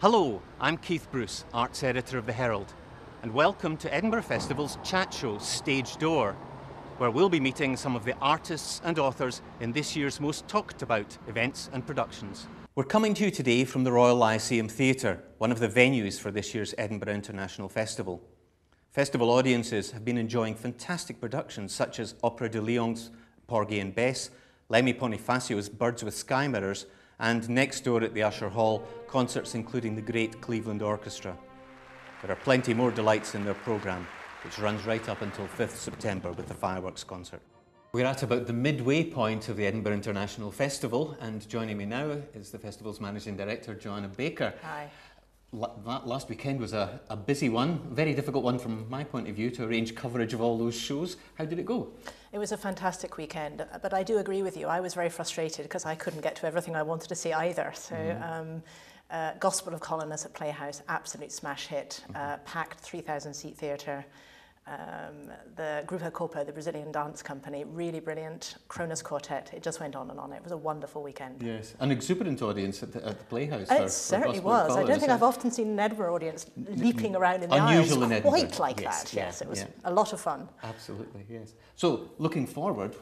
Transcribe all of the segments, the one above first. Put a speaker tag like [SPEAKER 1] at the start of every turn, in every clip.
[SPEAKER 1] Hello, I'm Keith Bruce, Arts Editor of The Herald, and welcome to Edinburgh Festival's chat show, Stage Door, where we'll be meeting some of the artists and authors in this year's most talked about events and productions. We're coming to you today from the Royal Lyceum Theatre, one of the venues for this year's Edinburgh International Festival. Festival audiences have been enjoying fantastic productions such as Opera de Lyon's Porgy and Bess, Lemmy Bonifacio's Birds with Sky Mirrors, and next door at the Usher Hall, concerts including the great Cleveland Orchestra. There are plenty more delights in their programme, which runs right up until 5th September with the fireworks concert. We're at about the midway point of the Edinburgh International Festival, and joining me now is the festival's Managing Director, Joanna Baker.
[SPEAKER 2] Hi.
[SPEAKER 1] Last weekend was a busy one, very difficult one from my point of view to arrange coverage of all those shows. How did it go?
[SPEAKER 2] It was a fantastic weekend, but I do agree with you. I was very frustrated because I couldn't get to everything I wanted to see either. So Gospel of Colonists at Playhouse, absolute smash hit, packed 3,000 seat theatre. The Grupo Corpo, the Brazilian dance company, really brilliant. Kronos Quartet, it just went on and on. It was a wonderful weekend.
[SPEAKER 1] Yes, an exuberant audience at the Playhouse.
[SPEAKER 2] It certainly was. I don't think I've often seen an Edinburgh audience leaping around in the aisles quite like that. Yes, it was a lot of fun.
[SPEAKER 1] Absolutely, yes. So, looking forward,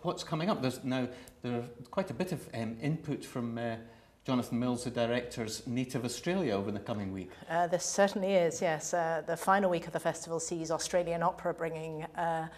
[SPEAKER 1] what's coming up? There's quite a bit of input from Jonathan Mills, the director's Native Australia, over the coming week.
[SPEAKER 2] There certainly is, yes. The final week of the festival sees Australian Opera bringing a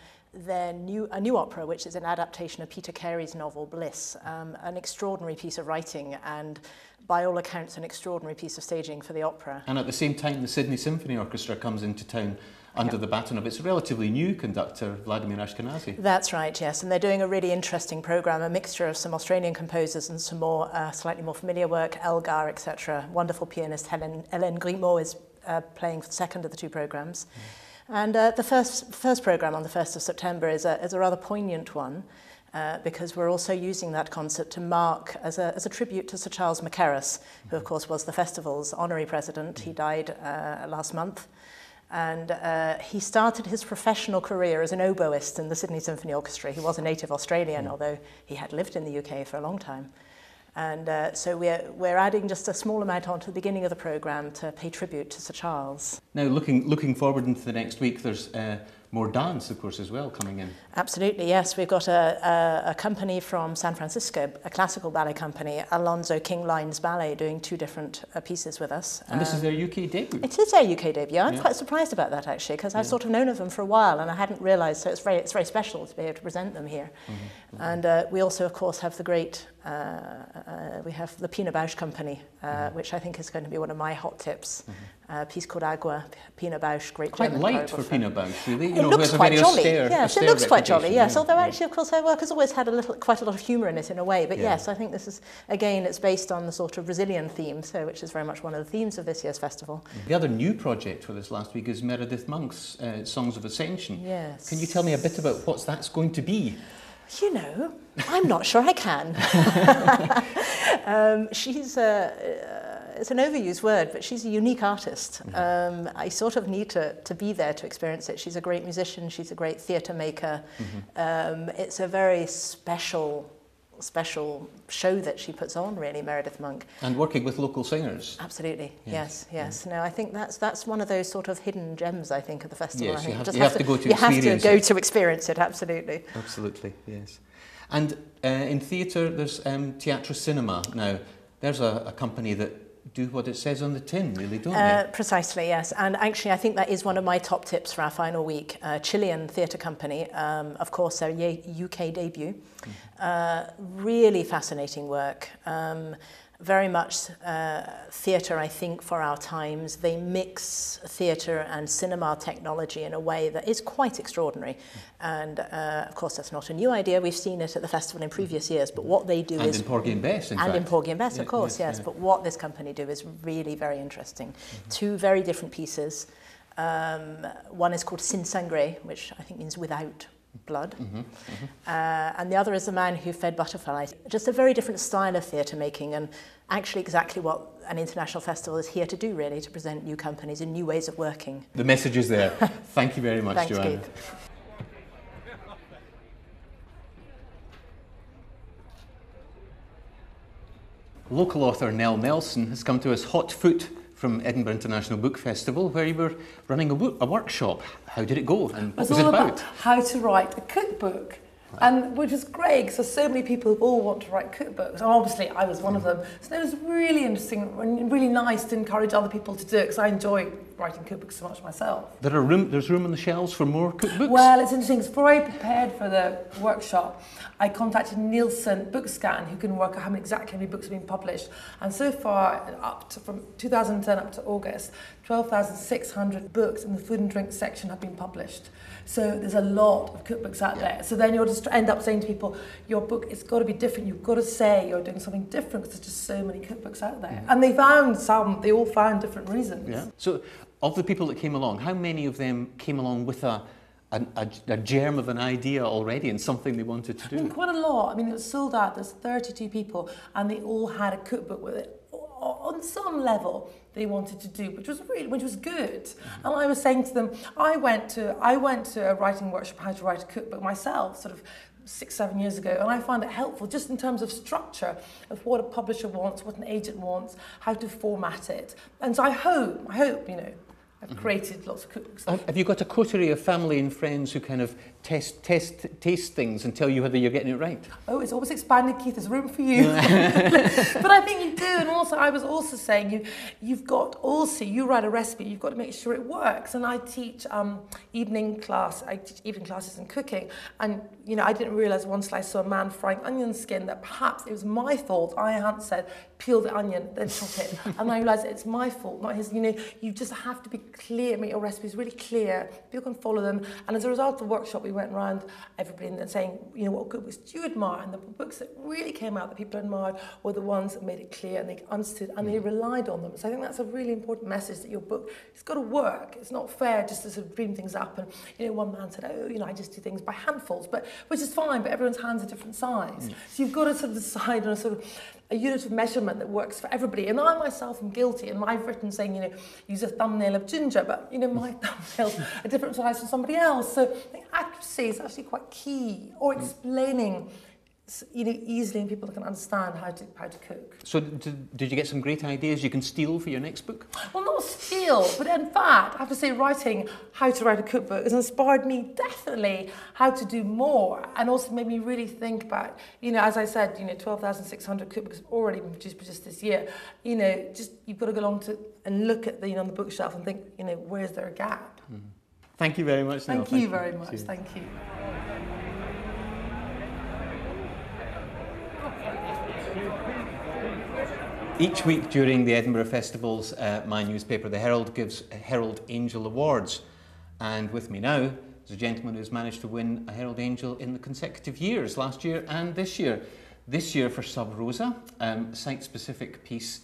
[SPEAKER 2] new opera, which is an adaptation of Peter Carey's novel Bliss, an extraordinary piece of writing and, by all accounts, an extraordinary piece of staging for the opera.
[SPEAKER 1] And at the same time, the Sydney Symphony Orchestra comes into town under the baton of its relatively new conductor, Vladimir Ashkenazy. That's right, yes, and they're doing a really interesting programme, a mixture of some Australian composers and some more slightly more familiar work, Elgar, etc. Wonderful pianist Hélène Grimaud is playing for the second of the two programmes. And the first programme on the 1st of September is a rather poignant one, because we're also using that concert to mark as a tribute to Sir Charles Mackerras, who of course was the festival's honorary president. He died last month. And he started his professional career as an oboist in the Sydney Symphony Orchestra. He was a native Australian, although he had lived in the UK for a long time. And so we're adding just a small amount on to the beginning of the programme to pay tribute to Sir Charles. Now, looking forward into the next week, there's more dance, of course, as well, coming in. Absolutely, yes. We've got a company from San Francisco, a classical ballet company, Alonzo King Lines Ballet, doing two different pieces with us. And this is their UK debut? It is their UK debut. I'm quite surprised about that, actually, because I've sort of known of them for a while and I hadn't realised, so it's very special to be able to present them here. And we also, of course, have the great, we have the Pina Bausch Company, which I think is going to be one of my hot tips. A piece called Agua, Pina Bausch, great German choreographer. Quite light for Pina Bausch, really. It looks quite jolly. Yes, it looks quite jolly, yes. Although actually, of course, her work has always had quite a lot of humour in it in a way. But yes, I think this is, again, it's based on the sort of Brazilian theme, so which is very much one of the themes of this year's festival. The other new project for this last week is Meredith Monk's Songs of Ascension. Yes. Can you tell me a bit about what that's going to be? You know, I'm not sure I can. It's an overused word, but she's a unique artist. I sort of need to be there to experience it. She's a great musician, she's a great theatre maker. It's a very special show that she puts on, really, Meredith Monk. And working with local singers. Absolutely, yes. No, I think that's one of those sort of hidden gems, I think, of the festival. Yes, you have to go to experience it. You have to go to experience it, absolutely. Absolutely, yes. And in theatre, there's Teatro Cinema. Now, there's a company that do what it says on the tin, really, don't they? Precisely, yes. And actually, I think that is one of my top tips for our final week. Chilean theatre company, of course, their UK debut. Really fascinating work. Very much theatre, I think, for our times. They mix theatre and cinema technology in a way that is quite extraordinary. And of course, that's not a new idea. We've seen it at the festival in previous years. But what they do is... And in Porgy and Bess, in fact. And in Porgy and Bess, of course, yes. But what this company do is really very interesting. Two very different pieces. One is called Sin Sangre, which I think means without blood. And the other is The Man Who Fed Butterflies. Just a very different style of theatre making, and actually exactly what an international festival is here to do, really, to present new companies and new ways of working. The message is there. Thank you very much, Thanks, Joanna. Keith. Local author Nell Nelson has come to us hot foot from Edinburgh International Book Festival, where you were running a workshop. How did it go, and what was
[SPEAKER 3] it
[SPEAKER 1] it about?
[SPEAKER 3] It was all about how to write a cookbook. Right. And which is great, because so many people all want to write cookbooks, and obviously I was one of them. So it was really interesting and really nice to encourage other people to do it, because I enjoy writing cookbooks so much myself.
[SPEAKER 1] There's room on the shelves for more cookbooks?
[SPEAKER 3] Well, it's interesting, because before I prepared for the workshop, I contacted Nielsen Bookscan, who can work out how many books have been published. And so far, from 2010 up to August, 12,600 books in the food and drink section have been published. So there's a lot of cookbooks out there. So then you'll just end up saying to people, your book, it's got to be different. You've got to say you're doing something different, because there's just so many cookbooks out there. And they all found different reasons.
[SPEAKER 1] Yeah. So of the people that came along, how many of them came along with a germ of an idea already and something they wanted to do?
[SPEAKER 3] I mean, quite a lot. I mean, it was sold out. There's 32 people, and they all had a cookbook with it. On some level, they wanted to do, which was good. And I was saying to them, I went to a writing workshop, how to write a cookbook myself, sort of 6-7 years ago, and I found it helpful just in terms of structure of what a publisher wants, what an agent wants, how to format it. And so I hope, I've created lots of cookbooks.
[SPEAKER 1] Have you got a coterie of family and friends who kind of taste things and tell you whether you're getting it right?
[SPEAKER 3] Oh, it's always expanded, Keith. There's room for you. But I think you do. And also, I was also saying you write a recipe. You've got to make sure it works. And I teach evening classes in cooking. And I didn't realise once I saw a man frying onion skin that perhaps it was my fault. I hadn't said peel the onion, then chop it. And I realised it's my fault, not his. You just have to be clear, make your recipes really clear. People can follow them. And as a result of the workshop, we went around everybody and saying, what cookbooks do you admire? And the books that really came out that people admired were the ones that made it clear and they understood and they relied on them. So I think that's a really important message, that your book, it's got to work. It's not fair just to sort of dream things up. And one man said, I just do things by handfuls, which is fine, but everyone's hands are different size. So you've got to sort of decide on a unit of measurement that works for everybody. And I myself am guilty, and I've written saying, use a thumbnail of ginger, but my thumbnail's a different size from somebody else. So I think accuracy is actually quite key, or explaining easily, and people can understand how to cook.
[SPEAKER 1] So did you get some great ideas you can steal for your next book?
[SPEAKER 3] Well, not steal, but in fact, I have to say, writing how to write a cookbook has inspired me definitely how to do more, and also made me really think about, as I said, 12,600 cookbooks have already been produced this year. Just you've got to go along to and look at on the bookshelf and think, where's there a gap?
[SPEAKER 1] Mm-hmm. Thank you very much, Neil.
[SPEAKER 3] Thank you very much. Thank you.
[SPEAKER 1] Each week during the Edinburgh Festivals, my newspaper, The Herald, gives Herald Angel Awards. And with me now is a gentleman who's managed to win a Herald Angel in the consecutive years, last year and this year. This year for Sub Rosa, site-specific piece,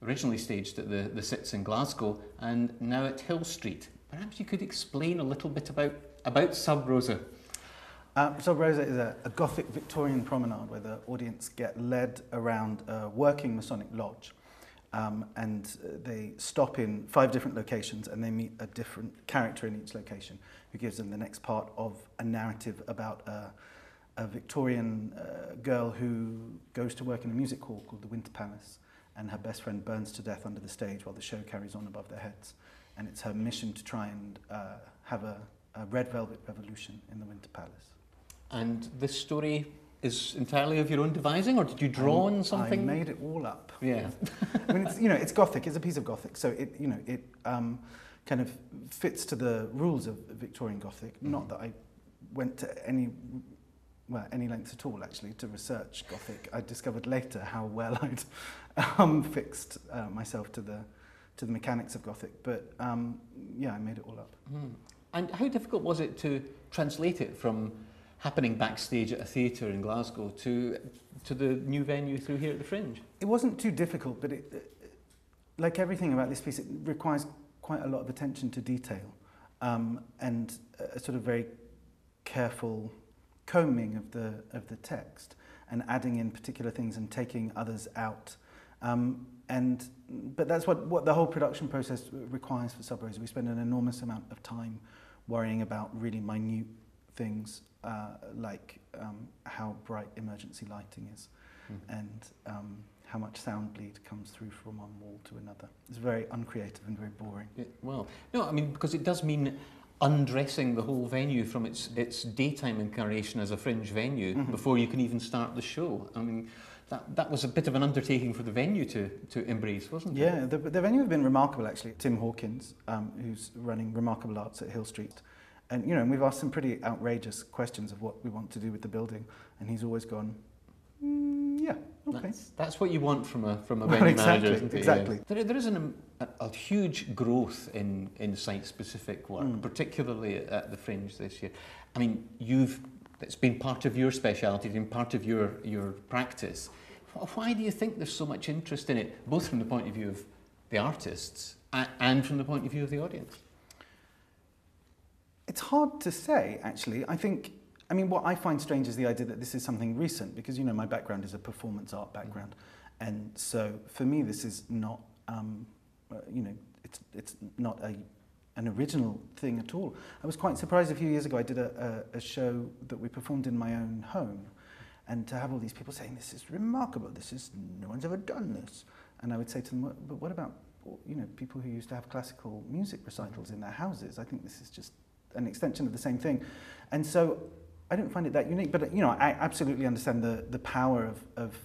[SPEAKER 1] originally staged at the Sits in Glasgow and now at Hill Street. Perhaps you could explain a little bit about Sub Rosa.
[SPEAKER 4] Sub Rosa is a Gothic Victorian promenade where the audience get led around a working Masonic lodge, and they stop in 5 different locations and they meet a different character in each location who gives them the next part of a narrative about a Victorian girl who goes to work in a music hall called the Winter Palace, and her best friend burns to death under the stage while the show carries on above their heads. And it's her mission to try and have a red velvet revolution in the Winter Palace. And
[SPEAKER 1] this story is entirely of your own devising, or did you draw on something?
[SPEAKER 4] I made it all up.
[SPEAKER 1] Yeah.
[SPEAKER 4] I mean, it's Gothic. It's a piece of Gothic, so it kind of fits to the rules of Victorian Gothic. Not that I went to any lengths at all, actually, to research Gothic. I discovered later how well I'd fixed myself to the mechanics of Gothic. But I made it all up.
[SPEAKER 1] Mm. And how difficult was it to translate it from happening backstage at a theatre in Glasgow to the new venue through here at the Fringe?
[SPEAKER 4] It wasn't too difficult, but like everything about this piece, it requires quite a lot of attention to detail, and a sort of very careful combing of the text and adding in particular things and taking others out. But that's what the whole production process requires for Sub Rosa. We spend an enormous amount of time worrying about really minute things, like how bright emergency lighting is, and how much sound bleed comes through from one wall to another. It's very uncreative and very boring.
[SPEAKER 1] Yeah, well, no, I mean, because it does mean undressing the whole venue from its daytime incarnation as a fringe venue before you can even start the show. I mean, that was a bit of an undertaking for the venue to embrace, wasn't it?
[SPEAKER 4] Yeah, the venue has been remarkable, actually. Tim Hawkins, who's running Remarkable Arts at Hill Street. And, you know, and we've asked some pretty outrageous questions of what we want to do with the building. And he's always gone, yeah, okay.
[SPEAKER 1] That's what you want from a venue manager, isn't it?
[SPEAKER 4] Exactly.
[SPEAKER 1] Yeah. There is a huge growth in site-specific work, particularly at the Fringe this year. I mean, it's been part of your speciality, been part of your practice. Why do you think there's so much interest in it, both from the point of view of the artists and from the point of view of the audience?
[SPEAKER 4] It's hard to say, actually. I mean, what I find strange is the idea that this is something recent, because, you know, my background is a performance art background. And so for me, this is not, you know, it's not an original thing at all. I was quite surprised a few years ago. I did a show that we performed in my own home, and to have all these people saying, this is remarkable, no one's ever done this. And I would say to them, but what about, you know, people who used to have classical music recitals in their houses? I think this is just an extension of the same thing. And so I don't find it that unique, but, you know, I absolutely understand the power of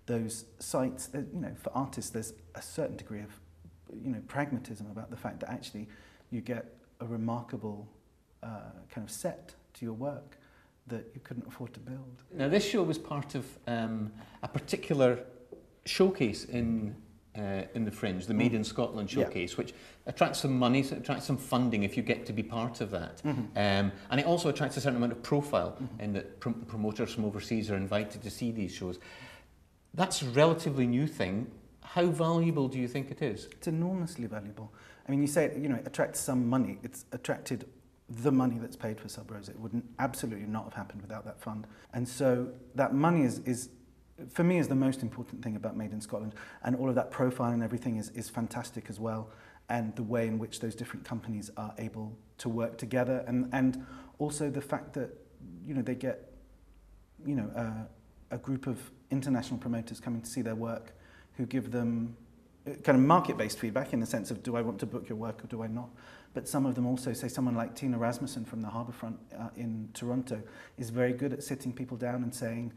[SPEAKER 4] those sites. You know, for artists, there's a certain degree of, you know, pragmatism about the fact that actually you get a remarkable kind of set to your work that you couldn't afford to build.
[SPEAKER 1] Now, this show was part of a particular showcase in the Fringe, the Made in Scotland showcase, which attracts some money, so it attracts some funding if you get to be part of that. And it also attracts a certain amount of profile in that promoters from overseas are invited to see these shows. That's a relatively new thing. How valuable do you think it is?
[SPEAKER 4] It's enormously valuable. I mean, you say, you know, it attracts some money. It's attracted the money that's paid for Sub Rosa. It would absolutely not have happened without that fund. And so that money is for me, is the most important thing about Made in Scotland. And all of that profile and everything is fantastic as well. And the way in which those different companies are able to work together. And also the fact that, you know, they get, you know, a group of international promoters coming to see their work who give them kind of market-based feedback in the sense of, do I want to book your work or do I not? But some of them also say, someone like Tina Rasmussen from the Harbourfront in Toronto is very good at sitting people down and saying,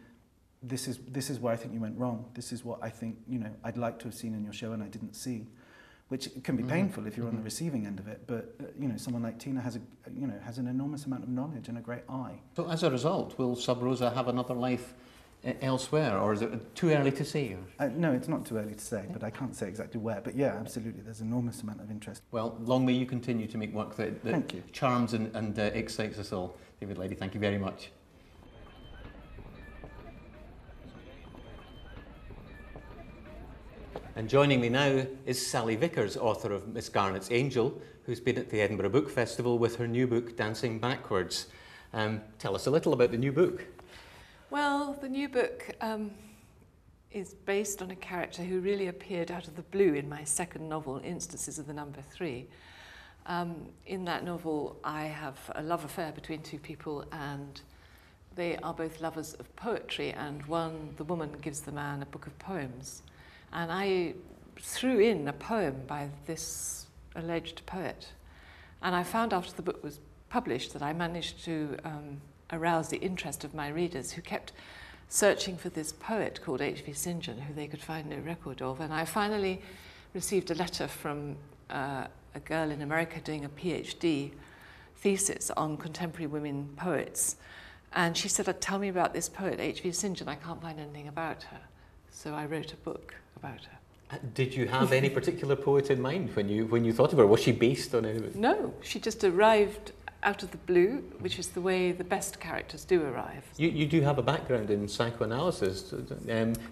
[SPEAKER 4] this is where I think you went wrong. This is what I think, you know, I'd like to have seen in your show and I didn't see, which can be painful if you're on the receiving end of it. But you know, someone like Tina has an enormous amount of knowledge and a great eye. So
[SPEAKER 1] as a result, will Sub Rosa have another life elsewhere, or is it too early to say?
[SPEAKER 4] No, it's not too early to say, but I can't say exactly where. But yeah, absolutely, there's an enormous amount of interest.
[SPEAKER 1] Well, long may you continue to make work that
[SPEAKER 4] Thank you.
[SPEAKER 1] Charms and excites us all. David, Leddy, thank you very much. And joining me now is Salley Vickers, author of Miss Garnet's Angel, who's been at the Edinburgh Book Festival with her new book, Dancing Backwards. Tell us a little about the new book.
[SPEAKER 5] Well, the new book is based on a character who really appeared out of the blue in my second novel, Instances of the Number 3. In that novel, I have a love affair between two people, and they are both lovers of poetry, and the woman gives the man a book of poems. And I threw in a poem by this alleged poet. And I found after the book was published that I managed to arouse the interest of my readers, who kept searching for this poet called H.V. St. John, who they could find no record of. And I finally received a letter from a girl in America doing a PhD thesis on contemporary women poets. And she said, tell me about this poet, H.V. St. John. I can't find anything about her. So I wrote a book about her.
[SPEAKER 1] Did you have any particular poet in mind when you thought of her? Was she based on anybody?
[SPEAKER 5] No, she just arrived out of the blue, which is the way the best characters do arrive.
[SPEAKER 1] You do have a background in psychoanalysis.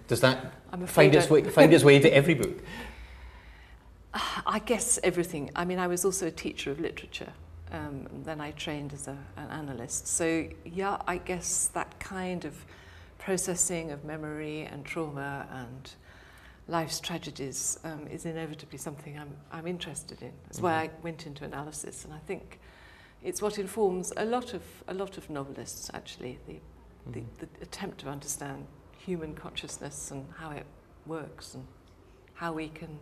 [SPEAKER 1] Does that find its way into every book?
[SPEAKER 5] I guess everything. I mean, I was also a teacher of literature. Then I trained as an analyst. So yeah, I guess that kind of processing of memory and trauma and life's tragedies is inevitably something I'm interested in. That's why I went into analysis, and I think it's what informs a lot of novelists, actually, the attempt to understand human consciousness and how it works and how we can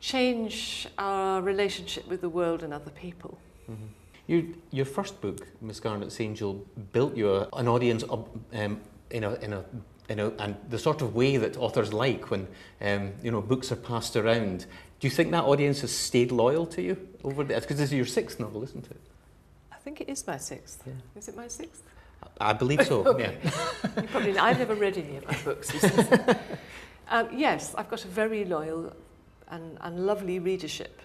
[SPEAKER 5] change our relationship with the world and other people.
[SPEAKER 1] Mm-hmm. Your first book, Miss Garnet's Angel, built you an audience in and the sort of way that authors like when books are passed around. Do you think that audience has stayed loyal to you over the? Because this is your 6th novel, isn't it?
[SPEAKER 5] I think it is my 6th. Yeah. Is it my 6th?
[SPEAKER 1] I believe so.
[SPEAKER 5] Okay. Yeah. You probably. I've never read any of my books. Yes, I've got a very loyal and lovely readership.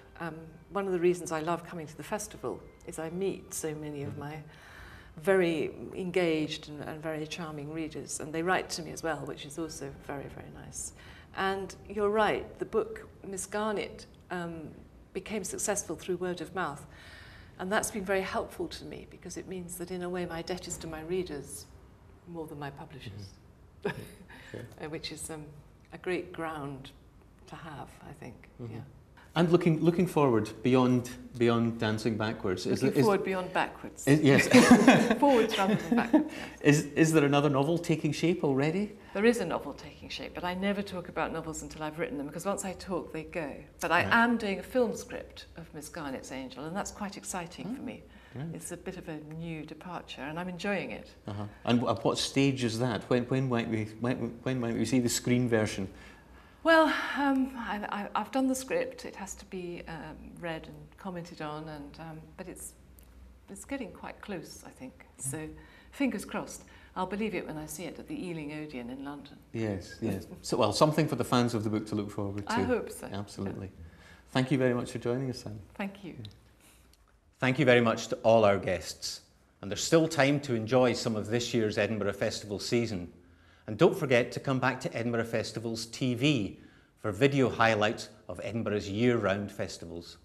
[SPEAKER 5] One of the reasons I love coming to the festival is I meet so many of my very engaged and very charming readers, and they write to me as well, which is also very, very nice. And you're right, the book, Miss Garnet, became successful through word of mouth, and that's been very helpful to me because it means that in a way my debt is to my readers more than my publishers, which is a great ground to have, I think. Mm-hmm. Yeah.
[SPEAKER 1] And looking forward beyond Dancing Backwards.
[SPEAKER 5] Looking forward beyond backwards.
[SPEAKER 1] Yes.
[SPEAKER 5] Forwards rather than backwards. Yes.
[SPEAKER 1] Is there another novel taking shape already?
[SPEAKER 5] There is a novel taking shape, but I never talk about novels until I've written them, because once I talk, they go. But I am doing a film script of Miss Garnet's Angel, and that's quite exciting for me. Right. It's a bit of a new departure, and I'm enjoying it.
[SPEAKER 1] And at what stage is that? When might we see the screen version?
[SPEAKER 5] Well, I've done the script. It has to be read and commented on, but it's getting quite close, I think. So, fingers crossed. I'll believe it when I see it at the Ealing Odeon in London.
[SPEAKER 1] Yes. So, well, something for the fans of the book to look forward to.
[SPEAKER 5] I hope so.
[SPEAKER 1] Absolutely. Yeah. Thank you very much for joining us, Sam.
[SPEAKER 5] Thank you.
[SPEAKER 1] Thank you very much to all our guests. And there's still time to enjoy some of this year's Edinburgh Festival season. And don't forget to come back to Edinburgh Festival's TV for video highlights of Edinburgh's year-round festivals.